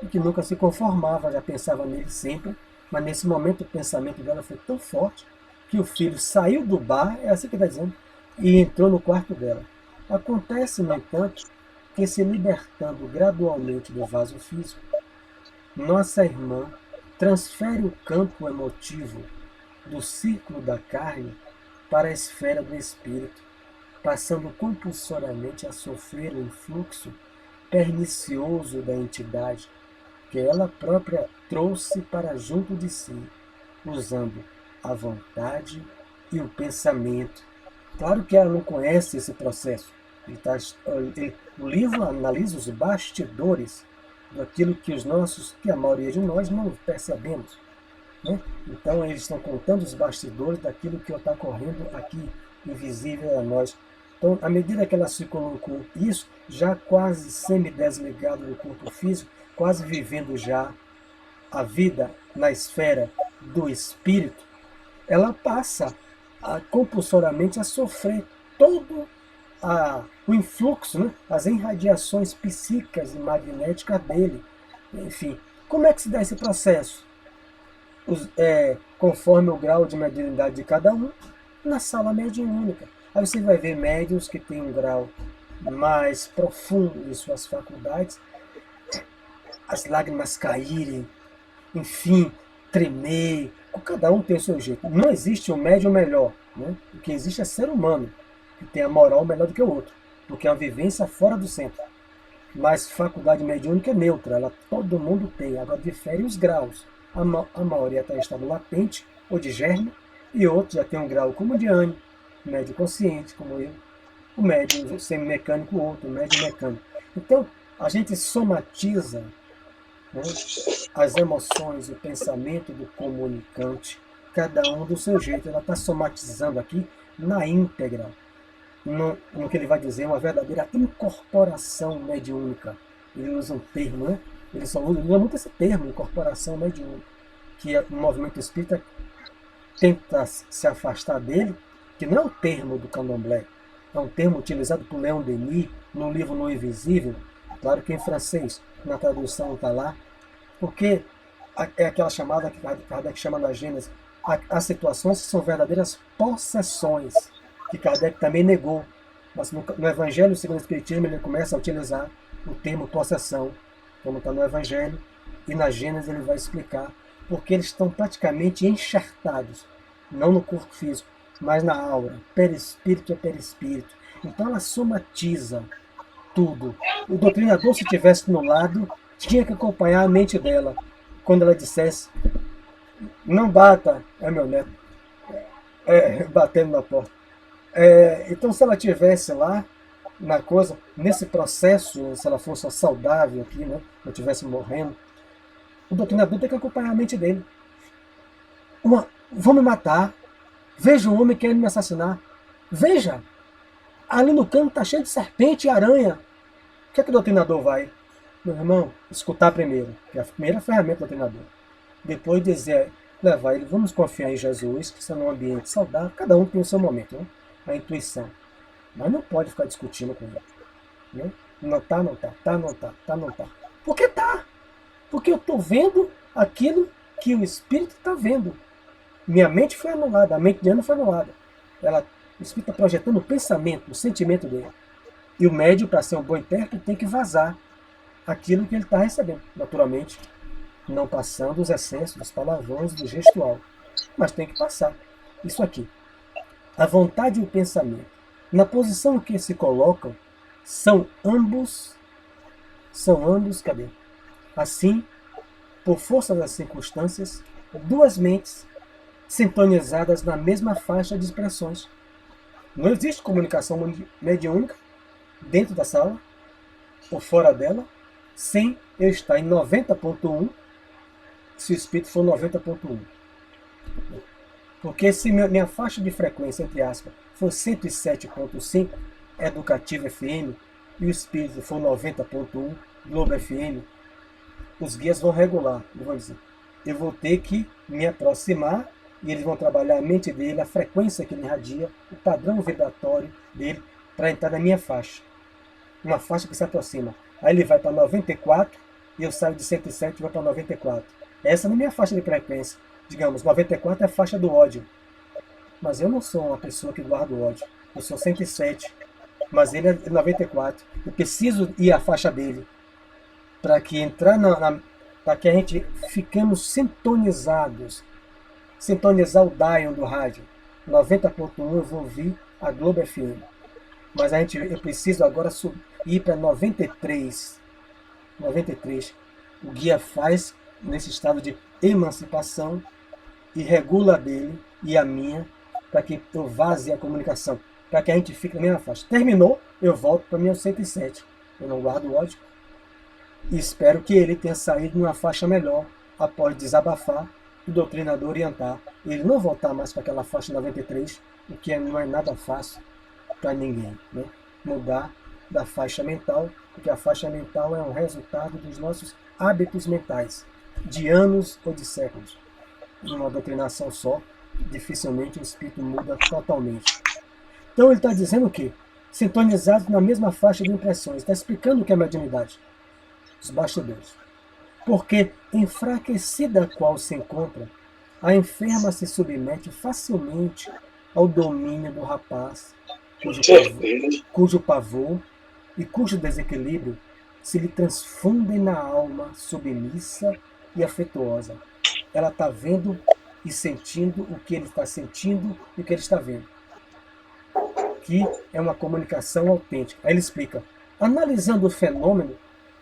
S2: e que nunca se conformava, já pensava nele sempre, mas nesse momento o pensamento dela foi tão forte que o filho saiu do bar, é assim que está dizendo, e entrou no quarto dela. Acontece, no entanto, que se libertando gradualmente do vaso físico, nossa irmã transfere o campo emotivo do círculo da carne para a esfera do espírito, passando compulsoriamente a sofrer o influxo pernicioso da entidade que ela própria trouxe para junto de si, usando a vontade e o pensamento. Claro que ela não conhece esse processo. O livro analisa os bastidores daquilo que a maioria de nós não percebemos. Né? Então eles estão contando os bastidores daquilo que está ocorrendo aqui, invisível a nós. Então, à medida que ela se colocou isso, já quase semi-desligado do corpo físico, quase vivendo já a vida na esfera do espírito, ela passa compulsoriamente a sofrer todo o influxo, né? As irradiações psíquicas e magnéticas dele. Enfim, como é que se dá esse processo? Conforme o grau de mediunidade de cada um, na sala mediúnica. Aí você vai ver médiuns que têm um grau mais profundo de suas faculdades, as lágrimas caírem, enfim, tremer, cada um tem o seu jeito. Não existe um médium melhor, né? O que existe é ser humano, que tem a moral melhor do que o outro, porque é uma vivência fora do centro. Mas faculdade mediúnica é neutra, todo mundo tem, agora difere os graus. A maioria está em estado latente ou de germe, e outros já tem um grau como o de Anne, médio consciente, como eu, o médio semi-mecânico, o outro, o médio mecânico. Então, a gente somatiza, né, as emoções, o pensamento do comunicante, cada um do seu jeito. Ela está somatizando aqui na íntegra, no que ele vai dizer, uma verdadeira incorporação mediúnica. Ele usa um termo, né? Ele só usa muito esse termo, incorporação mediúnica, que o movimento espírita tenta se afastar dele, que não é o termo do candomblé, é um termo utilizado por Leon Denis no livro No Invisível, claro que em francês, na tradução está lá, porque é aquela chamada que Kardec chama na Gênesis, as situações que são verdadeiras possessões, que Kardec também negou, mas no Evangelho segundo o Espiritismo ele começa a utilizar o termo possessão. como está no Evangelho, e na Gênesis ele vai explicar, porque eles estão praticamente enxertados, não no corpo físico, mas na aura, perispírito a perispírito. Então ela somatiza tudo. O doutrinador, se estivesse no lado, tinha que acompanhar a mente dela, quando ela dissesse, não bata, é meu neto, batendo na porta. Então, se ela tivesse lá na coisa, nesse processo, se ela fosse saudável aqui, né, não estivesse morrendo, o doutrinador tem que acompanhar a mente dele. Vão me matar. Veja um homem querendo me assassinar. Veja, ali no canto está cheio de serpente e aranha. O que é que o doutrinador vai? Meu irmão, escutar primeiro, que é a primeira ferramenta do doutrinador. Depois dizer, levar ele, vamos confiar em Jesus, que está num ambiente saudável, cada um tem o seu momento, né? A intuição. Mas não pode ficar discutindo com ele. Né? Não tá, não tá, tá, não tá, tá, não tá. Por que tá? Porque eu estou vendo aquilo que o Espírito está vendo. Minha mente foi anulada, a mente de Ana foi anulada. O Espírito está projetando o pensamento, o sentimento dele. E o médium, para ser um bom intérprete, tem que vazar aquilo que ele está recebendo. Naturalmente, não passando os excessos, os palavrões do gestual. Mas tem que passar. Isso aqui. A vontade e o pensamento, na posição que se colocam, são ambos, cadê? Assim, por força das circunstâncias, duas mentes sintonizadas na mesma faixa de expressões. Não existe comunicação mediúnica dentro da sala, ou fora dela, sem eu estar em 90.1, se o espírito for 90.1. Porque se minha faixa de frequência, entre aspas, for 107.5, Educativo FM, e o espírito for 90.1, Globo FM, os guias vão regular, vão dizer. Eu vou ter que me aproximar e eles vão trabalhar a mente dele, a frequência que ele irradia, o padrão vibratório dele, para entrar na minha faixa. Uma faixa que se aproxima. Aí ele vai para 94 e eu saio de 107 e vou para 94. Essa não é a minha faixa de frequência. Digamos, 94 é a faixa do ódio. Mas eu não sou uma pessoa que guarda o ódio. Eu sou 107. Mas ele é 94. Eu preciso ir à faixa dele. Para que entrar para que a gente fiquemos sintonizados. Sintonizar o Dion do rádio. 90.1 eu vou ouvir a Globo FM. Mas eu preciso agora ir para 93. 93. O guia faz nesse estado de emancipação e regula a dele e a minha para que eu vaze a comunicação. Para que a gente fique na mesma faixa. Terminou, eu volto para minha 107. Eu não guardo ódio. E espero que ele tenha saído numa faixa melhor após desabafar, o doutrinador orientar. Ele não voltar mais para aquela faixa 93, o que não é nada fácil para ninguém. Né? Mudar da faixa mental, porque a faixa mental é um resultado dos nossos hábitos mentais, de anos ou de séculos. Uma doutrinação só, dificilmente o espírito muda totalmente. Então ele está dizendo o quê? Sintonizados na mesma faixa de impressões. Está explicando o que é mediunidade. Os bastidores. Porque, enfraquecida a qual se encontra, a enferma se submete facilmente ao domínio do rapaz, cujo pavor e cujo desequilíbrio se lhe transfundem na alma submissa e afetuosa. Ela está vendo e sentindo o que ele está sentindo e o que ele está vendo. Que é uma comunicação autêntica. Aí ele explica. Analisando o fenômeno,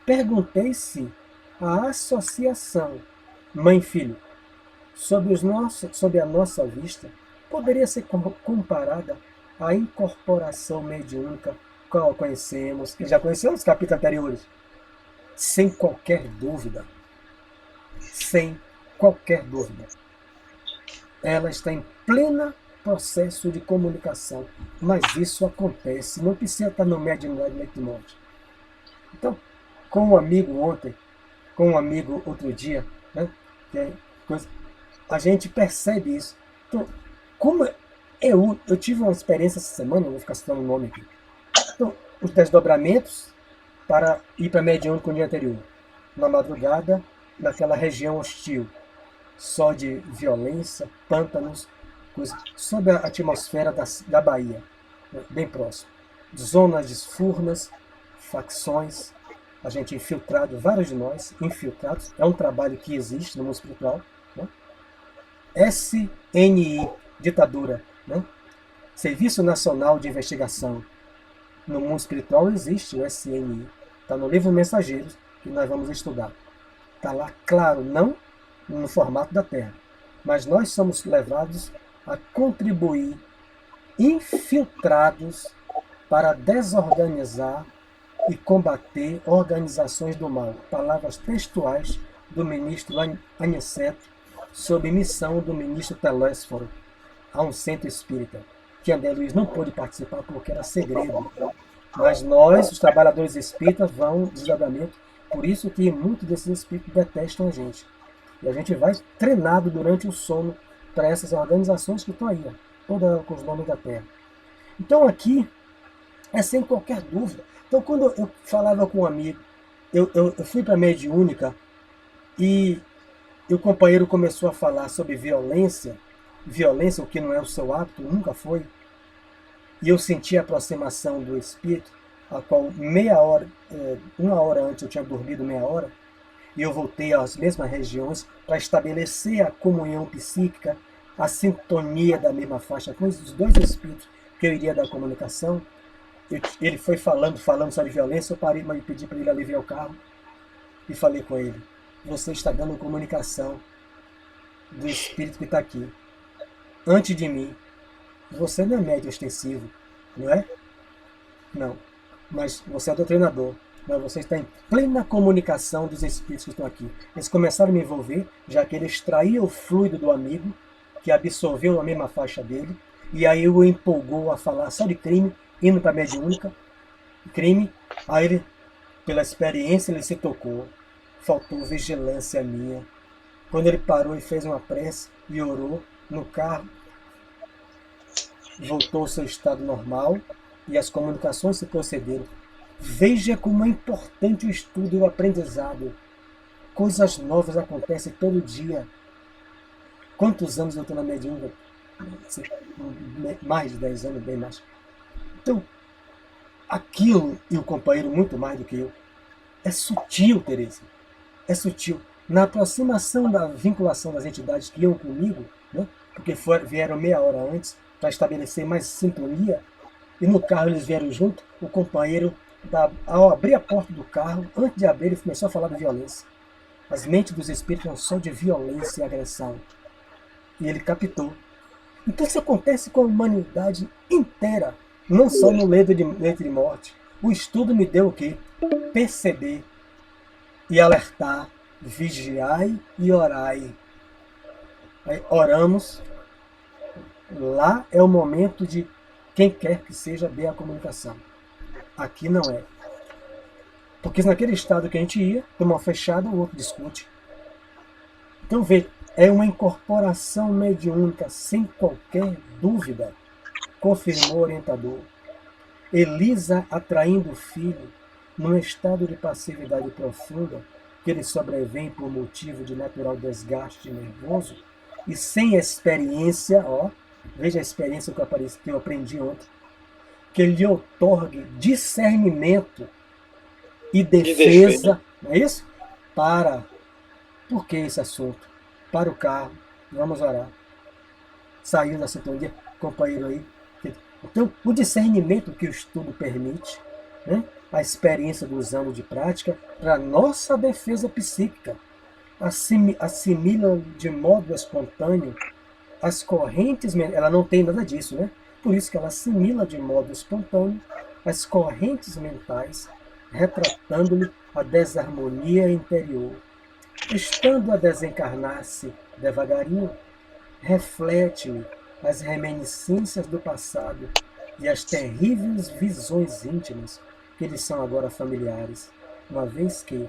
S2: perguntei se a associação mãe-filho sob a nossa vista poderia ser comparada à incorporação mediúnica qual conhecemos, que já conhecemos nos capítulos anteriores, sem qualquer dúvida. Sem qualquer dúvida. Ela está em pleno processo de comunicação, mas isso acontece, não precisa estar no mediunidade leite de morte. Então, com um amigo ontem, com um amigo outro dia, né, a gente percebe isso. Então, como eu tive uma experiência essa semana, não vou ficar citando o nome aqui. Então, os desdobramentos para ir para mediúnico no dia anterior. Na madrugada, naquela região hostil, só de violência, pântanos, sob a atmosfera da Bahia, bem próximo. Zonas de furnas, facções, a gente é infiltrado, vários de nós, infiltrados, é um trabalho que existe no mundo espiritual, né? SNI, ditadura, né? Serviço Nacional de Investigação. No mundo espiritual existe o SNI, está no livro Mensageiros, que nós vamos estudar. Está lá, claro, não no formato da Terra, mas nós somos levados a contribuir, infiltrados, para desorganizar e combater organizações do mal. Palavras textuais do ministro Aniceto, sob missão do ministro Telésforo, a um centro espírita, que André Luiz não pôde participar porque era segredo. Mas nós, os trabalhadores espíritas, vamos desdobramento, por isso que muitos desses espíritos detestam a gente. E a gente vai treinado durante o sono para essas organizações que estão aí, ó, todas com os nomes da Terra. Então aqui é sem qualquer dúvida. Então quando eu falava com um amigo, eu fui para a mediúnica e o companheiro começou a falar sobre violência, o que não é o seu hábito, nunca foi, e eu senti a aproximação do espírito, a qual meia hora, uma hora antes eu tinha dormido meia hora, e eu voltei às mesmas regiões para estabelecer a comunhão psíquica, a sintonia da mesma faixa com os dois espíritos que eu iria dar comunicação. Ele foi falando sobre violência, eu parei, mas pedi para ele aliviar o carro e falei com ele: você está dando comunicação do espírito que está aqui. Antes de mim, você não é médium extensivo, não é? Não. Mas você é doutrinador. Mas você está em plena comunicação dos espíritos que estão aqui. Eles começaram a me envolver, já que ele extraía o fluido do amigo, que absorveu a mesma faixa dele, e aí o empolgou a falar só de crime, indo para a mediúnica, crime. Aí ele, pela experiência, ele se tocou. Faltou vigilância minha. Quando ele parou e fez uma prece e orou no carro, voltou ao seu estado normal e as comunicações se procederam. Veja como é importante o estudo e o aprendizado. Coisas novas acontecem todo dia. Quantos anos eu estou na mediúnica? Mais de 10 anos, bem mais. Então, aquilo, e o companheiro muito mais do que eu, é sutil, Tereza. É sutil. Na aproximação da vinculação das entidades que iam comigo, né, porque vieram meia hora antes para estabelecer mais sintonia, e no carro eles vieram junto, o companheiro, ao abrir a porta do carro, antes de abrir, ele começou a falar de violência. As mentes dos espíritos são só de violência e agressão. E ele captou. Então isso acontece com a humanidade inteira, não só no leito de morte. O estudo me deu o quê? Perceber e alertar, vigiai e orai. Aí, oramos, lá é o momento de quem quer que seja ver a comunicação. Aqui não é. Porque naquele estado que a gente ia, de uma fechada, o outro discute. Então veja, é uma incorporação mediúnica sem qualquer dúvida, confirmou o orientador. Elisa atraindo o filho num estado de passividade profunda, que ele sobrevém por motivo de natural desgaste nervoso, e sem experiência, veja a experiência que eu aprendi ontem, que lhe outorgue discernimento e defesa, não é isso? Por que esse assunto? Para o carro, vamos orar. Saiu da sintonia, companheiro aí. Então, o discernimento que o estudo permite, né? A experiência dos anos de prática, para a nossa defesa psíquica, assimila de modo espontâneo as correntes, ela não tem nada disso, né? Por isso que ela assimila de modo espontâneo as correntes mentais, retratando-lhe a desarmonia interior. Estando a desencarnar-se devagarinho, reflete-lhe as reminiscências do passado e as terríveis visões íntimas que lhe são agora familiares, uma vez que,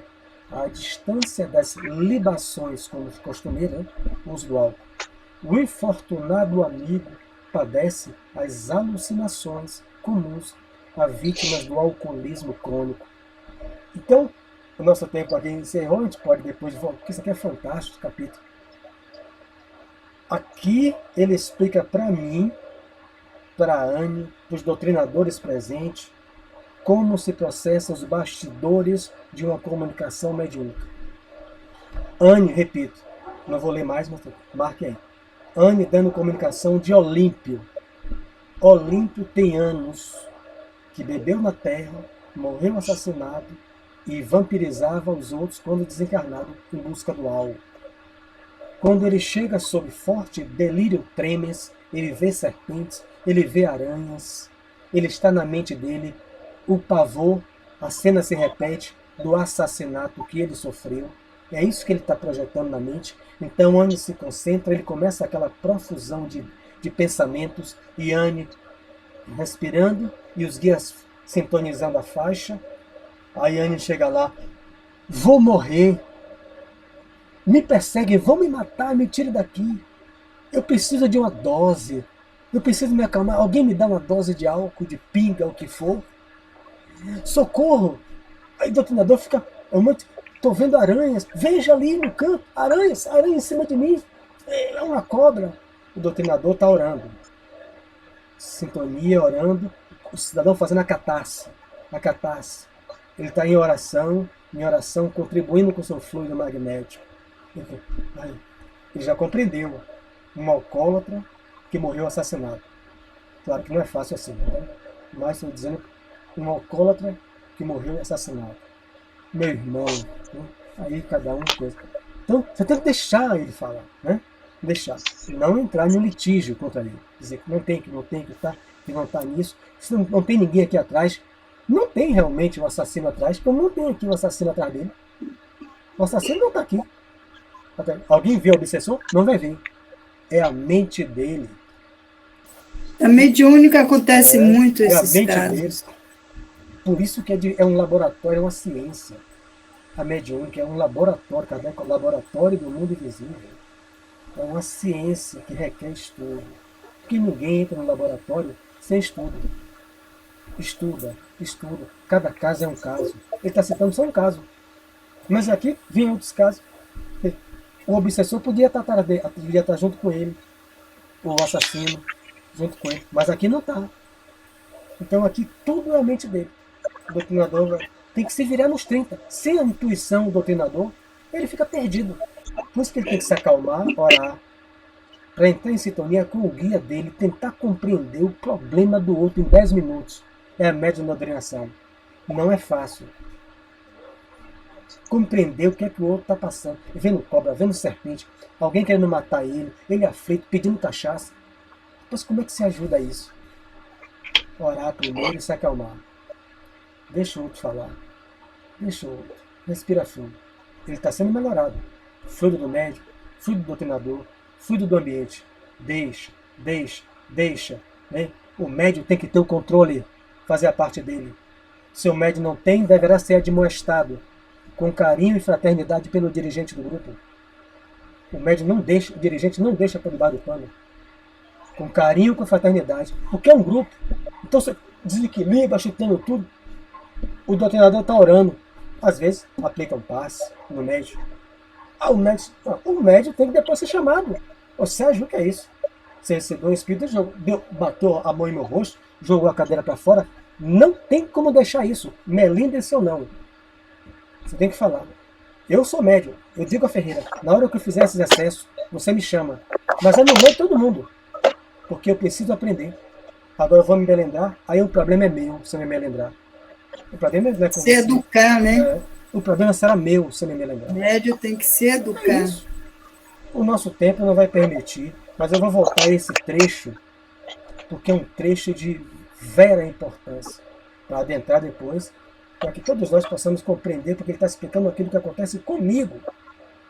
S2: à distância das libações como costumeiro, uso do álcool, o infortunado amigo padece as alucinações comuns a vítimas do alcoolismo crônico. Então, o nosso tempo aqui encerrou, a gente pode depois voltar, porque isso aqui é fantástico, esse capítulo. Aqui ele explica para mim, para a Anne, para os doutrinadores presentes, como se processa os bastidores de uma comunicação mediúnica. Anne, repito, não vou ler mais, mas marque aí. Anne dando comunicação de Olímpio. Olímpio tem anos que bebeu na terra, morreu assassinado e vampirizava os outros quando desencarnado em busca do algo. Quando ele chega sob forte delírio tremens, ele vê serpentes, ele vê aranhas, ele está na mente dele, o pavor, a cena se repete do assassinato que ele sofreu. É isso que ele está projetando na mente. Então Anne se concentra, ele começa aquela profusão de pensamentos, e Anne respirando, e os guias sintonizando a faixa. Aí Anne chega lá, vou morrer, me perseguem, vão me matar, me tire daqui. Eu preciso de uma dose, eu preciso me acalmar, alguém me dá uma dose de álcool, de pinga, o que for. Socorro! Aí o doutrinador fica, estou vendo aranhas, veja ali no canto, aranhas em cima de mim, é uma cobra. O doutrinador está orando, sintonia, orando, o cidadão fazendo a catarse. Ele está em oração, contribuindo com o seu fluido magnético. Ele já compreendeu, um alcoólatra que morreu assassinado. Claro que não é fácil assim, né? Mas estou dizendo, um alcoólatra que morreu assassinado. Meu irmão, né? Aí cada um coisa. Então, você tem que deixar ele falar, né? Deixar. Não entrar em um litígio contra ele. Dizer que não tem, que não está nisso. Se não tem ninguém aqui atrás, não tem realmente um assassino atrás, porque não tem aqui um assassino atrás dele. O assassino não está aqui. Alguém vê o obsessor? Não vai ver. É a mente dele.
S3: A mediúnica acontece muito esses
S2: mente
S3: casos.
S2: Dele. Por isso que é um laboratório, é uma ciência. A mediúnica é um laboratório, Kardec é um laboratório do mundo invisível. É uma ciência que requer estudo. Porque ninguém entra no laboratório sem estudo. Estuda. Cada caso é um caso. Ele está citando só um caso. Mas aqui vem outros casos. O obsessor podia estar junto com ele. O assassino junto com ele. Mas aqui não está. Então aqui tudo é a mente dele. O doutrinador tem que se virar nos 30. Sem a intuição do doutrinador, ele fica perdido. Por isso que ele tem que se acalmar, orar, para entrar em sintonia com o guia dele, tentar compreender o problema do outro em 10 minutos. É a média da doutrinação. Não é fácil. Compreender o que é que o outro está passando. Vendo cobra, vendo serpente, alguém querendo matar ele aflito, pedindo cachaça. Mas como é que se ajuda a isso? Orar primeiro e se acalmar. Deixa o outro falar. Deixa o outro. Respira fundo. Ele está sendo melhorado. Fluido do médico, fluido do doutrinador, fluido do ambiente. Deixa. Né? O médium tem que ter o controle, fazer a parte dele. Se o médium não tem, deverá ser admoestado com carinho e fraternidade pelo dirigente do grupo. O dirigente não deixa para debaixo do pano. Com carinho e com fraternidade. Porque é um grupo. Então você desequilibra, chutando tudo. O doutrinador está orando. Às vezes aplica um passe no médium. O médium tem que depois ser chamado. Ô Sérgio, o que é isso? Você recebeu um espírito, bateu a mão em meu rosto, jogou a cadeira para fora. Não tem como deixar isso. Melindre-se ou não. Você tem que falar. Eu sou médium. Eu digo a Ferreira, na hora que eu fizer esses acessos, você me chama. Mas é no meio de todo mundo. Porque eu preciso aprender. Agora eu vou me melindrar, aí o problema é meu se eu me melindrar. O problema não é com
S3: se educar, né?
S2: O problema será meu se eu me melindrar.
S3: O médium tem que se educar.
S2: O nosso tempo não vai permitir, mas eu vou voltar a esse trecho, porque é um trecho de vera importância, para adentrar depois, para que todos nós possamos compreender, porque ele está explicando aquilo que acontece comigo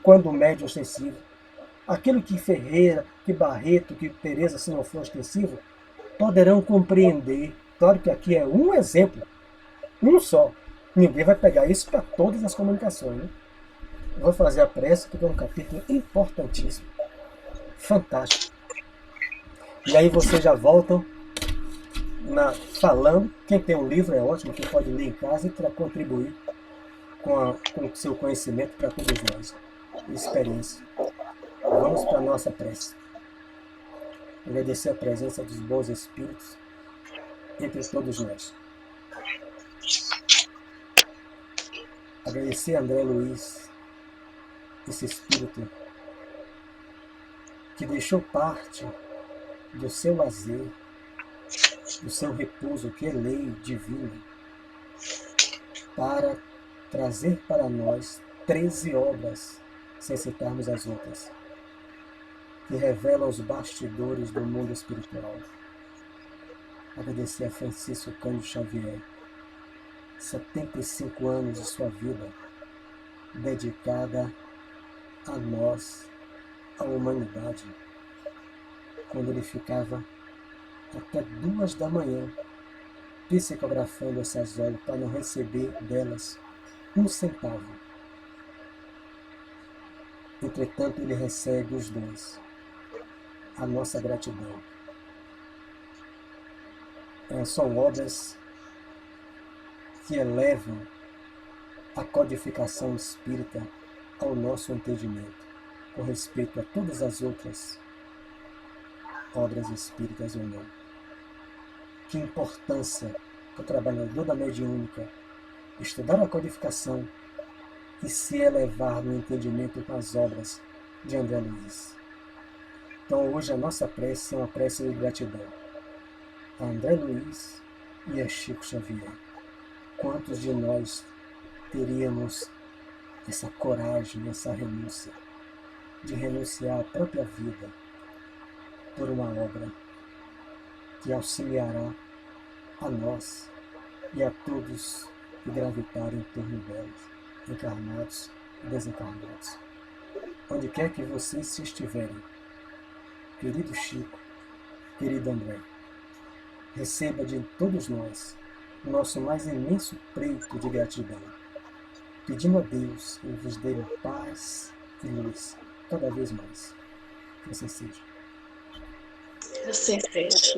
S2: quando o médium é ostensivo. Aquilo que Ferreira, que Barreto, que Teresa, se não for ostensivo, poderão compreender. Claro que aqui é um exemplo, um só. Ninguém vai pegar isso para todas as comunicações. Né? Eu vou fazer a prece, porque é um capítulo importantíssimo. Fantástico. E aí vocês já voltam falando. Quem tem um livro é ótimo, quem pode ler em casa e para contribuir com o seu conhecimento para todos nós. Experiência. Vamos para a nossa prece. Agradecer a presença dos bons espíritos entre todos nós. Agradecer a André Luiz, esse espírito que deixou parte do seu lazer, do seu repouso, que é lei divina, para trazer para nós 13 obras, sem citarmos as outras, que revelam os bastidores do mundo espiritual. Agradecer a Francisco Cândido Xavier, 75 anos de sua vida dedicada a nós, à humanidade, quando ele ficava até 2 da manhã psicografando essas obras para não receber delas 1 centavo. Entretanto, ele recebe os 2. A nossa gratidão. São obras que elevam a codificação espírita ao nosso entendimento, com respeito a todas as outras obras espíritas ou não. Que importância para o trabalhador da mediúnica estudar a codificação e se elevar no entendimento com as obras de André Luiz. Então hoje a nossa prece é uma prece de gratidão a André Luiz e a Chico Xavier. Quantos de nós teríamos essa coragem, essa renúncia, de renunciar à própria vida por uma obra que auxiliará a nós e a todos que gravitarem em torno delas, encarnados e desencarnados. Onde quer que vocês se estiverem, querido Chico, querido André, receba de todos nós o nosso mais imenso preito de gratidão, pedindo a Deus que vos dê paz e luz cada vez mais. Que assim seja.
S1: Que assim seja.